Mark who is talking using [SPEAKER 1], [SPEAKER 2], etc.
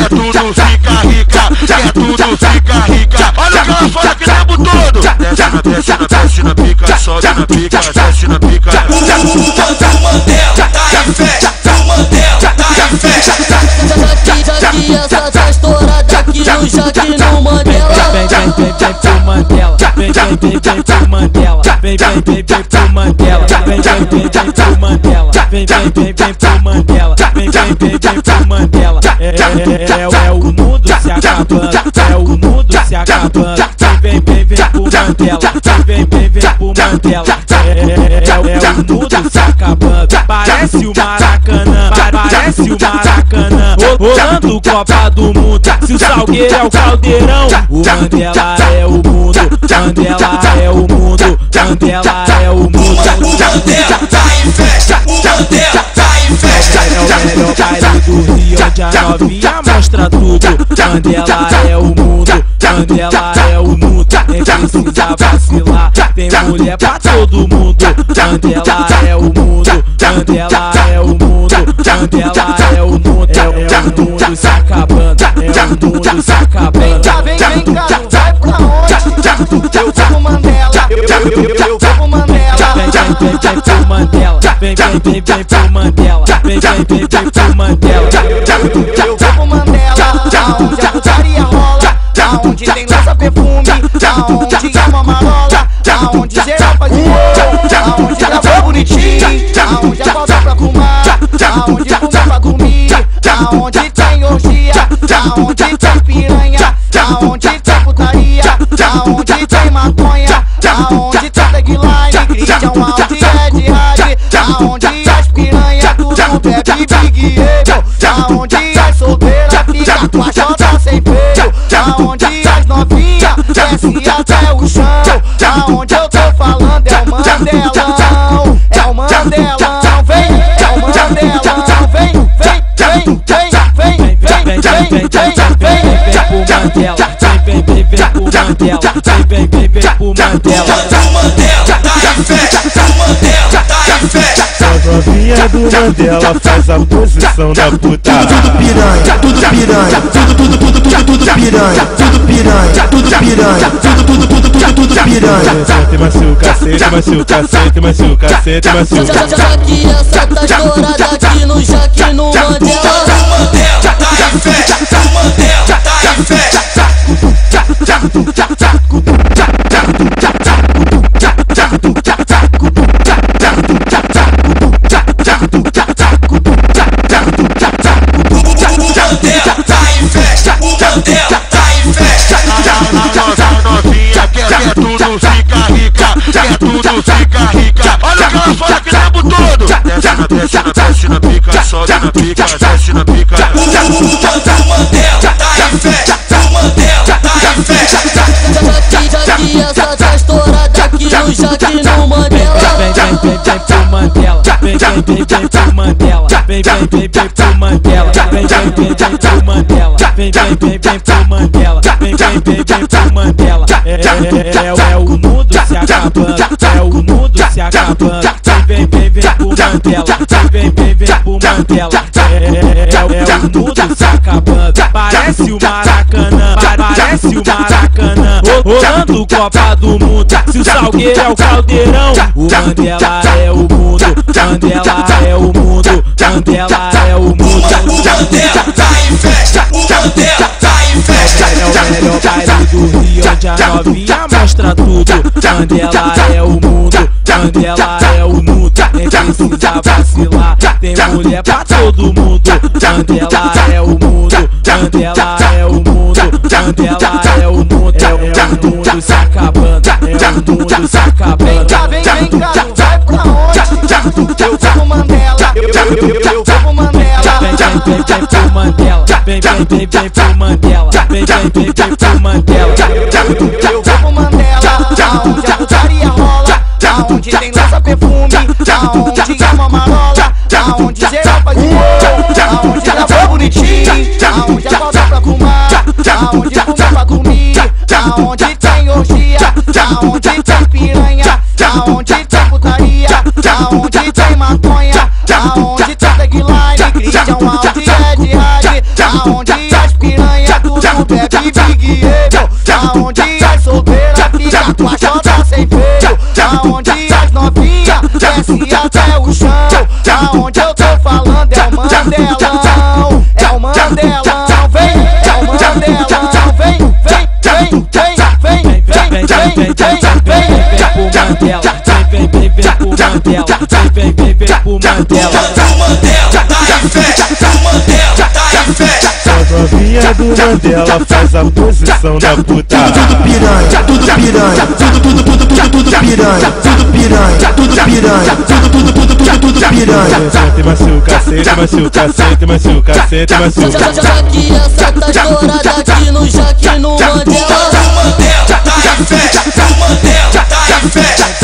[SPEAKER 1] Tudo fica rica, quer tudo fica rica. Olha o que ela fala que tempo todo. Desce na pica, sobe na pica, desce na pica.
[SPEAKER 2] O Mandela tá em festa, o Mandela tá em festa.
[SPEAKER 3] Jaque, essa tá estourada aqui no Jaque no Mandela. Vem pro Mandela, vem pro Mandela, vem pro Mandela, vem pro Mandela, vem pro Mandela, vem pro Mandela. É o mundo se acabando, é o mundo se acabando. Vem pro Mandela, vem pro Mandela. É o mundo se acabando. Parece o Maracanã, parece o Maracanã. Rolando Copa do Mundo. Se o Salgueiro é o caldeirão, o Mandela é o mundo. Mandela é o mundo. Mandela é o mundo.
[SPEAKER 2] O Mandela tá em festa, o Mandela tá em festa.
[SPEAKER 3] É o melhor baile do Rio, onde a novinha mostra tudo. Mandela é o mundo. Mandela é o mundo. Nem precisa vacilar, tem mulher pra todo mundo. Mandela é o mundo. Mandela é o mundo. Mandela é o mundo. É o mundo se acabando. É o mundo se acabando.
[SPEAKER 4] Vem cá, vai pra onde? Eu vou pro Mandela. Eu vou pro Mandela.
[SPEAKER 3] Vem pro Mandela. Vem pro Mandela. Vem pro Mandela.
[SPEAKER 4] Eu vou pro Mandela, aonde a putaria rola, aonde tem lança perfume, aonde é uma marola, aonde geral faz dinheiro, aonde gravou bonitinho, aonde é falta pra fumar, aonde fuma pra dormir, aonde tem orgia, aonde tem piranha, aonde tem putaria, aonde tem maconha, aonde tem tagline, Christian, aonde é de rádio, aonde as piranha tudo bebe Big Apple, aonde as solteiras fica com a chota sem freio, aonde as novinha desce até o chão, aonde eu tô falando é o Mandelão, é o Mandelão, vem, é o Mandelão, vem pro Mandela, vem pro Mandela.
[SPEAKER 2] O Mandela tá em festa, o Mandela tá em festa.
[SPEAKER 1] A novinha do Mandela faz a posição da puta.
[SPEAKER 5] Tudo piranha, tudo piranha, tudo piranha, tudo piranha, tudo piranha, tudo piranha.
[SPEAKER 1] Tem macio cacete, macio cacete, macio cacete, macio cacete.
[SPEAKER 3] Jaque, essa tá estourada aqui no Jaque no Mandela.
[SPEAKER 2] O Mandela tá em festa, o Mandela tá em festa.
[SPEAKER 1] Tudo fica rica, quer tudo fica rica. Olha o que ela fala que tempo todo. Desce na pica, sobe na pica, desce na pica.
[SPEAKER 2] O Mandela tá em festa, o Mandela tá em festa.
[SPEAKER 3] Jaque, essa tá estourada aqui no Jaque no Mandela. Vem pro Mandela, vem pro Mandela, vem pro Mandela, vem pro Mandela, vem pro Mandela, vem pro Mandela. É o mundo se acabando, é o mundo se acabando. Vem pro Mandela, vem pro Mandela. É o mundo se acabando. Parece o Maracanã, parece o Maracanã. Rolando Copa do Mundo. Se o Salgueiro é o caldeirão, o Mandela é o mundo. Mandela é o mundo. Mandela é o mundo.
[SPEAKER 2] O Mandela tá em festa, o Mandela tá em festa.
[SPEAKER 3] É o melhor baile do Rio, onde a novinha mostra tudo. Mandela é o mundo. Mandela é o mundo. Nem precisa vacilar, tem mulher pra todo mundo. Mandela é o mundo. Mandela é o mundo. Mandela é o mundo. É o mundo se acabando. É o mundo se acabando.
[SPEAKER 4] Vem cá, vai pra onde? Eu vou pro Mandela. Eu vou pro Mandela.
[SPEAKER 3] Vem pro Mandela. Vem pro Mandela. Vem pro Mandela.
[SPEAKER 4] Eu vou pro Mandela, aonde a putaria rola, aonde tem lança perfume, aonde é uma marola, aonde geral aonde a falta pra fumar, aonde fuma pra dormir, aonde tem orgia, aonde tem piranha, aonde tem putaria, aonde tem maconha, aonde tem tagline, Christian Alto e Ed Hard, aonde as piranha tudo bebe Big Apple, aonde as solteiras fica com a chota sem freio, aonde as novinha desce até o chão, aonde eu tô falando é o Mandelão, é o Mandelão, vem, é o Mandelão, vem, vem, vem, vem, vem, vem, vem,
[SPEAKER 2] O Mandela tá em festa, o Mandela tá em festa.
[SPEAKER 6] A novinha do Mandela faz a posição da puta.
[SPEAKER 5] Tudo piranha, tudo piranha, tudo piranha, tudo piranha, tudo piranha, tudo piranha.
[SPEAKER 6] Sente, machuca, sente, machuca, sente, machuca, sente, machuca.
[SPEAKER 3] Já que essa tá estourada aqui no Jaque no Mandela.
[SPEAKER 2] O Mandela tá em festa, o Mandela tá em festa.